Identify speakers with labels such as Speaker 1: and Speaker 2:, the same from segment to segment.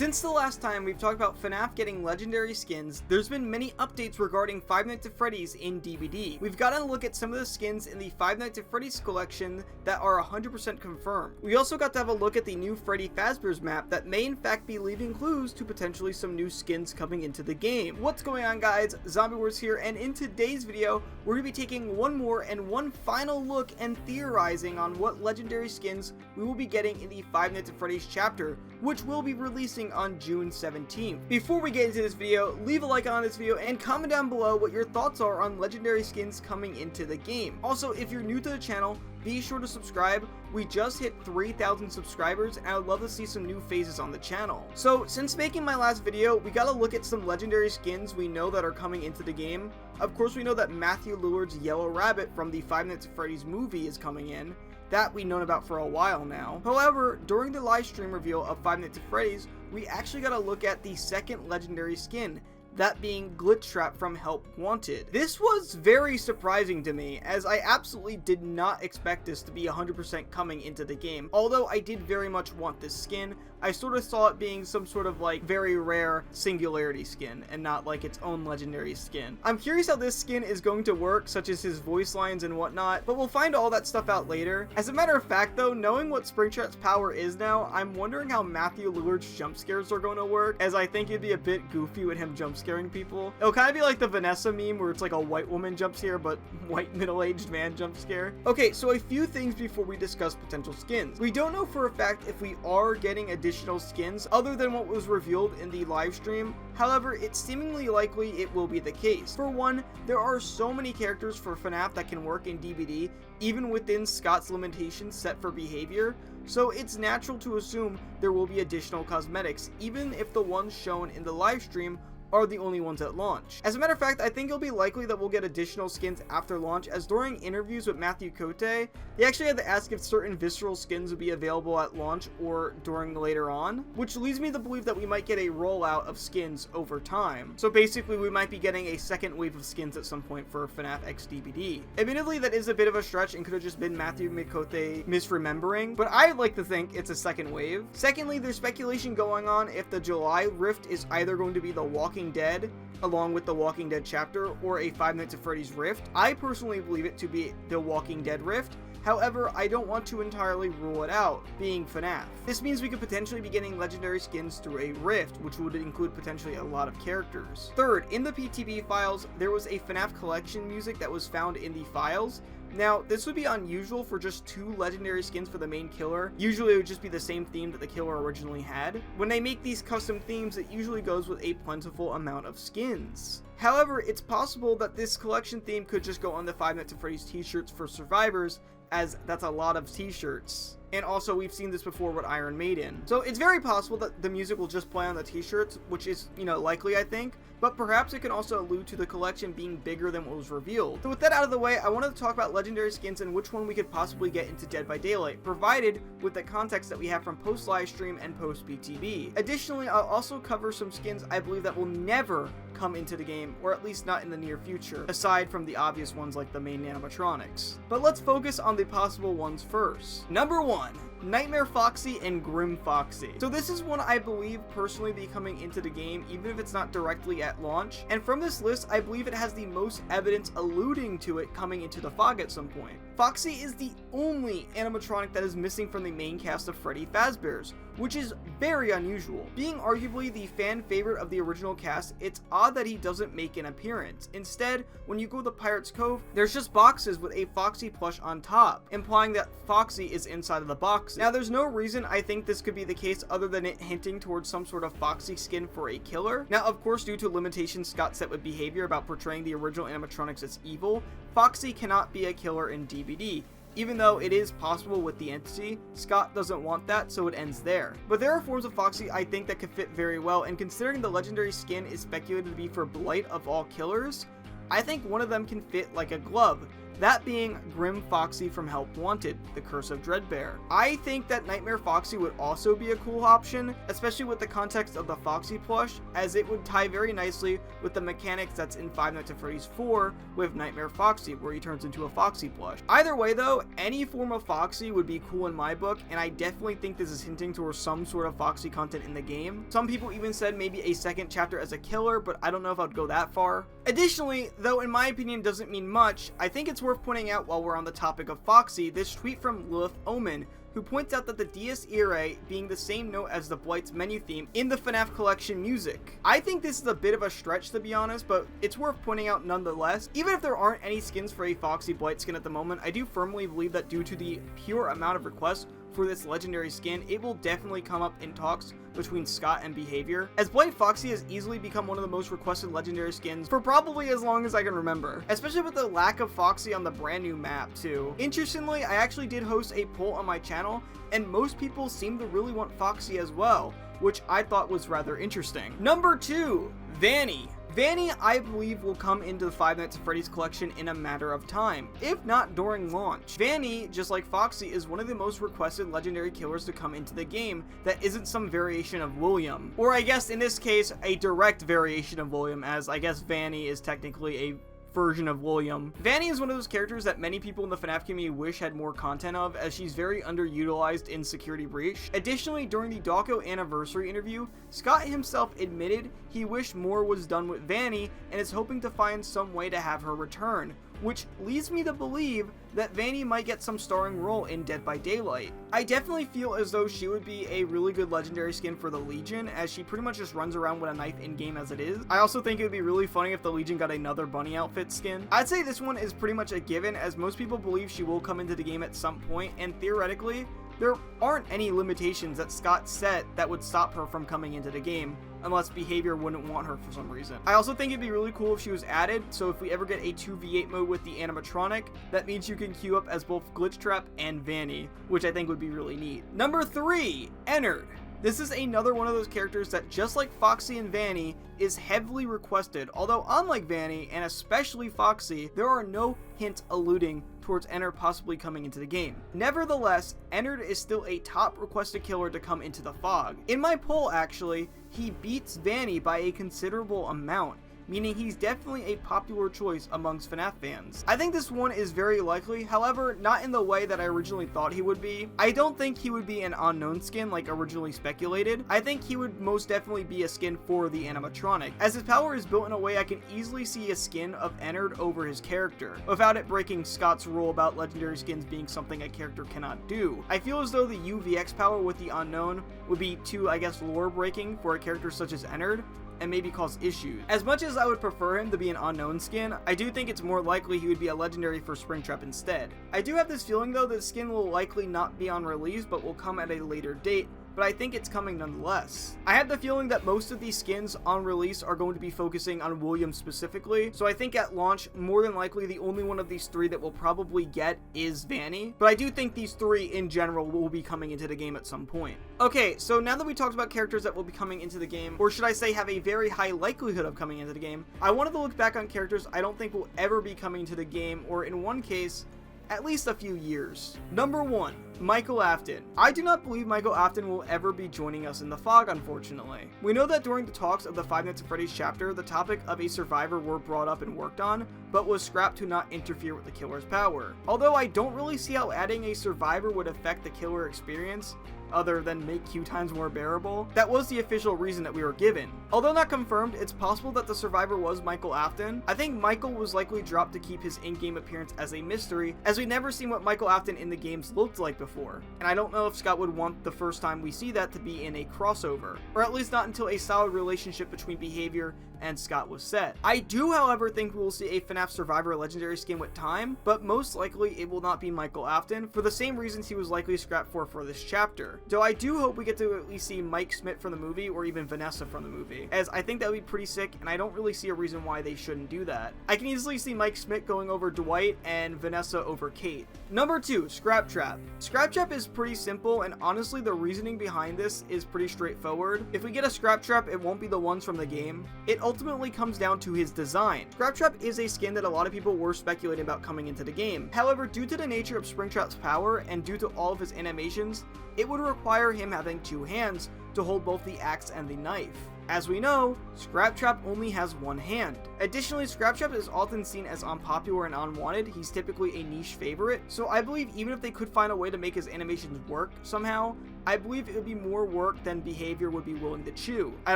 Speaker 1: Since the last time we've talked about FNAF getting legendary skins, there's been many updates regarding Five Nights at Freddy's in DBD. We've gotten a look at some of the skins in the Five Nights at Freddy's collection that are 100% confirmed. We also got to have a look at the new Freddy Fazbear's map that may in fact be leaving clues to potentially some new skins coming into the game. What's going on, guys? Zombie Wars here, and in today's video, we're going to be taking one more and one final look and theorizing on what legendary skins we will be getting in the Five Nights at Freddy's chapter, which will be releasing on June 17th. Before we get into this video, leave a like on this video and comment down below what your thoughts are on legendary skins coming into the game. Also, if you're new to the channel, be sure to subscribe. We just hit 3,000 subscribers and I would love to see some new faces on the channel. So since making my last video, we gotta look at some legendary skins we know that are coming into the game. Of course, we know that Matthew Lillard's Yellow Rabbit from the Five Nights at Freddy's movie is coming in. That we've known about for a while now. However, during the live stream reveal of Five Nights at Freddy's, we actually got to look at the second legendary skin, that being Glitch Trap from Help Wanted. This was very surprising to me, as I absolutely did not expect this to be 100% coming into the game. Although I did very much want this skin, I sort of saw it being some sort of like very rare singularity skin and not like its own legendary skin. I'm curious how this skin is going to work, such as his voice lines and whatnot, but we'll find all that stuff out later. As a matter of fact though, knowing what Springtrap's power is now, I'm wondering how Matthew Lillard's jump scares are going to work, as I think it'd be a bit goofy with him jump scaring people. It'll kind of be like the Vanessa meme where it's like a white woman jump scare but white middle-aged man jump scare. Okay, so a few things before we discuss potential skins. We don't know for a fact if we are getting additional skins other than what was revealed in the live stream. However, it's seemingly likely it will be the case. For one, there are so many characters for FNAF that can work in DBD, even within Scott's limitations set for behavior, so it's natural to assume there will be additional cosmetics, even if the ones shown in the live stream are the only ones at launch. As a matter of fact, I think it'll be likely that we'll get additional skins after launch, as during interviews with Matthew Cote, they actually had to ask if certain visceral skins would be available at launch or during later on, which leads me to believe that we might get a rollout of skins over time. So basically, we might be getting a second wave of skins at some point for FNAF X DBD. Admittedly, that is a bit of a stretch and could have just been Matthew McCote misremembering, but I'd like to think it's a second wave. Secondly, there's speculation going on if the July Rift is either going to be the Walking Dead along with the Walking Dead chapter or a Five Nights at Freddy's Rift. I personally believe it to be the Walking Dead Rift. However, I don't want to entirely rule it out, being FNAF. This means we could potentially be getting legendary skins through a Rift, which would include potentially a lot of characters. Third, in the PTB files, there was a FNAF collection music that was found in the files. Now, this would be unusual for just 2 legendary skins for the main killer. Usually it would just be the same theme that the killer originally had. When they make these custom themes, it usually goes with a plentiful amount of skins. However, it's possible that this collection theme could just go on the Five Nights at Freddy's t-shirts for survivors, as that's a lot of t-shirts. And also, we've seen this before with Iron Maiden. So it's very possible that the music will just play on the t-shirts, which is, likely, I think. But perhaps it can also allude to the collection being bigger than what was revealed. So with that out of the way, I wanted to talk about legendary skins and which one we could possibly get into Dead by Daylight, provided with the context that we have from post livestream and post PTB. Additionally, I'll also cover some skins I believe that will never come into the game, or at least not in the near future, aside from the obvious ones like the main animatronics. But let's focus on the possible ones first. Number 1. Nightmare Foxy and Grim Foxy. So this is one I believe personally be coming into the game, even if it's not directly at launch. And from this list, I believe it has the most evidence alluding to it coming into the fog at some point. Foxy is the only animatronic that is missing from the main cast of Freddy Fazbear's, which is very unusual. Being arguably the fan favorite of the original cast, it's odd that he doesn't make an appearance. Instead, when you go to Pirate's Cove, there's just boxes with a Foxy plush on top, implying that Foxy is inside of the box. Now, there's no reason I think this could be the case other than it hinting towards some sort of Foxy skin for a killer. Now, of course, due to limitations Scott set with behavior about portraying the original animatronics as evil, Foxy cannot be a killer in DBD. Even though it is possible with the entity, Scott doesn't want that, so it ends there. But there are forms of Foxy I think that could fit very well, and considering the legendary skin is speculated to be for Blight of all killers, I think one of them can fit like a glove. that being Grim Foxy from Help Wanted, The Curse of Dreadbear. I think that Nightmare Foxy would also be a cool option, especially with the context of the Foxy plush, as it would tie very nicely with the mechanics that's in Five Nights at Freddy's 4 with Nightmare Foxy, where he turns into a Foxy plush. Either way though, any form of Foxy would be cool in my book, and I definitely think this is hinting towards some sort of Foxy content in the game. Some people even said maybe a second chapter as a killer, but I don't know if I'd go that far. Additionally, though in my opinion doesn't mean much, I think it's worth pointing out while we're on the topic of Foxy, this tweet from Lilith Omen, who points out that the Dies Irae being the same note as the Blight's menu theme in the FNAF collection music. I think this is a bit of a stretch to be honest, but it's worth pointing out nonetheless. Even if there aren't any skins for a Foxy Blight skin at the moment, I do firmly believe that due to the pure amount of requests for this legendary skin, it will definitely come up in talks between Scott and Behavior, as Blight Foxy has easily become one of the most requested legendary skins for probably as long as I can remember, especially with the lack of Foxy on the brand new map too. Interestingly, I actually did host a poll on my channel, and most people seem to really want Foxy as well, which I thought was rather interesting. Number 2, Vanny. Vanny, I believe, will come into the Five Nights at Freddy's collection in a matter of time, if not during launch. Vanny, just like Foxy, is one of the most requested legendary killers to come into the game that isn't some variation of William. Or I guess in this case, a direct variation of William, as I guess Vanny is technically a version of William. Vanny is one of those characters that many people in the FNAF community wish had more content of, as she's very underutilized in Security Breach. Additionally, during the Dawko anniversary interview, Scott himself admitted he wished more was done with Vanny and is hoping to find some way to have her return, which leads me to believe that Vanny might get some starring role in Dead by Daylight. I definitely feel as though she would be a really good legendary skin for the Legion, as she pretty much just runs around with a knife in-game as it is. I also think it would be really funny if the Legion got another bunny outfit skin. I'd say this one is pretty much a given, as most people believe she will come into the game at some point, and theoretically, there aren't any limitations that Scott set that would stop her from coming into the game, unless Behavior wouldn't want her for some reason. I also think it'd be really cool if she was added, so if we ever get a 2v8 mode with the animatronic, that means you can queue up as both Glitch Trap and Vanny, which I think would be really neat. Number 3, Ennard. This is another one of those characters that, just like Foxy and Vanny, is heavily requested, although unlike Vanny, and especially Foxy, there are no hints alluding towards Ennard possibly coming into the game. Nevertheless, Ennard is still a top requested killer to come into the fog. In my poll actually, he beats Vanny by a considerable amount, meaning he's definitely a popular choice amongst FNAF fans. I think this one is very likely, however, not in the way that I originally thought he would be. I don't think he would be an unknown skin like originally speculated. I think he would most definitely be a skin for the animatronic, as his power is built in a way I can easily see a skin of Ennard over his character, without it breaking Scott's rule about legendary skins being something a character cannot do. I feel as though the UVX power with the unknown would be too, I guess, lore breaking for a character such as Ennard, and maybe cause issues. As much as I would prefer him to be an unknown skin, I do think it's more likely he would be a legendary for Springtrap instead. I do have this feeling though that the skin will likely not be on release but will come at a later date, but I think it's coming nonetheless. I have the feeling that most of these skins on release are going to be focusing on William specifically, so I think at launch, more than likely the only one of these 3 that we'll probably get is Vanny, but I do think these 3 in general will be coming into the game at some point. Okay, so now that we talked about characters that will be coming into the game, or should I say have a very high likelihood of coming into the game, I wanted to look back on characters I don't think will ever be coming to the game, or in one case, at least a few years. Number 1, Michael Afton. I do not believe Michael Afton will ever be joining us in the fog, unfortunately. We know that during the talks of the Five Nights at Freddy's chapter, the topic of a survivor were brought up and worked on, but was scrapped to not interfere with the killer's power. Although I don't really see how adding a survivor would affect the killer experience, other than make queue times more bearable, that was the official reason that we were given. Although not confirmed, it's possible that the survivor was Michael Afton. I think Michael was likely dropped to keep his in-game appearance as a mystery, as we've never seen what Michael Afton in the games looked like before, and I don't know if Scott would want the first time we see that to be in a crossover, or at least not until a solid relationship between Behavior and Scott was set. I do, however, think we will see a FNAF Survivor legendary skin with time, but most likely it will not be Michael Afton, for the same reasons he was likely scrapped for this chapter. Though I do hope we get to at least see Mike Smith from the movie, or even Vanessa from the movie, as I think that would be pretty sick, and I don't really see a reason why they shouldn't do that. I can easily see Mike Smith going over Dwight and Vanessa over Kate. Number 2, Scrap Trap. Scrap Trap is pretty simple, and honestly the reasoning behind this is pretty straightforward. If we get a Scrap Trap, it won't be the ones from the game. It ultimately comes down to his design. Scrap Trap is a skin that a lot of people were speculating about coming into the game. However, due to the nature of Springtrap's power and due to all of his animations, it would require him having 2 hands to hold both the axe and the knife. As we know, Scrap Trap only has 1 hand. Additionally, Scrap Trap is often seen as unpopular and unwanted. He's typically a niche favorite, so I believe even if they could find a way to make his animations work somehow, I believe it would be more work than Behavior would be willing to chew. I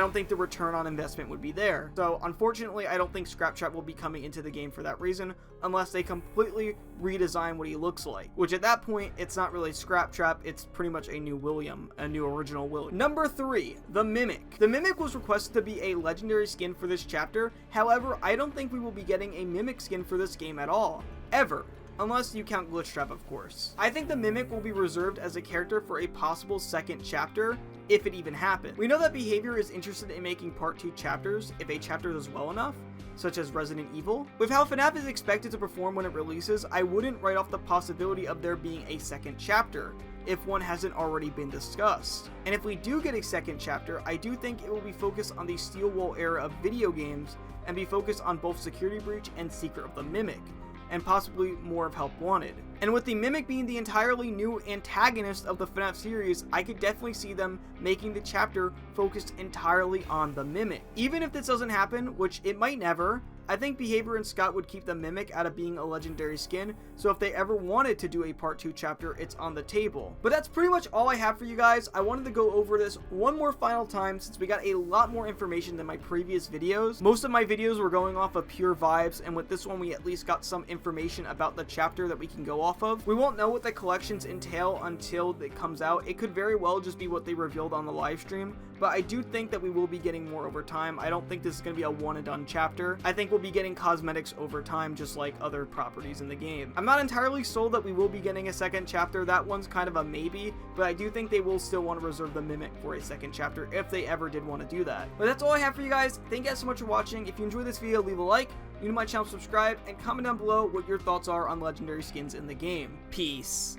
Speaker 1: don't think the return on investment would be there. So unfortunately, I don't think Scrap Trap will be coming into the game for that reason, unless they completely redesign what he looks like. Which at that point, it's not really Scrap Trap, it's pretty much a new William, a new original William. Number 3, the Mimic. The Mimic was requested to be a legendary skin for this chapter. However, I don't think we will be getting a Mimic skin for this game at all. Ever. Unless you count Glitch Trap, of course. I think the Mimic will be reserved as a character for a possible second chapter, if it even happens. We know that Behavior is interested in making part 2 chapters if a chapter does well enough, such as Resident Evil. With how FNAF is expected to perform when it releases, I wouldn't write off the possibility of there being a second chapter, if one hasn't already been discussed. And if we do get a second chapter, I do think it will be focused on the Steel Wool era of video games, and be focused on both Security Breach and Secret of the Mimic, and possibly more of Help Wanted. And with the Mimic being the entirely new antagonist of the FNAF series, I could definitely see them making the chapter focused entirely on the Mimic. Even if this doesn't happen, which it might never, I think Behavior and Scott would keep the Mimic out of being a legendary skin, so if they ever wanted to do a part 2 chapter, it's on the table. But that's pretty much all I have for you guys. I wanted to go over this one more final time since we got a lot more information than my previous videos. Most of my videos were going off of pure vibes, and with this one we at least got some information about the chapter that we can go off of. We won't know what the collections entail until it comes out. It could very well just be what they revealed on the live stream, but I do think that we will be getting more over time. I don't think this is going to be a one and done chapter. I think we'll be getting cosmetics over time, just like other properties in the game. I'm not entirely sold that we will be getting a second chapter. That one's kind of a maybe, but I do think they will still want to reserve the Mimic for a second chapter if they ever did want to do that. But that's all I have for you guys. Thank you guys so much for watching. If you enjoyed this video, leave a like, new to my channel, subscribe, and comment down below what your thoughts are on legendary skins in the game. Peace.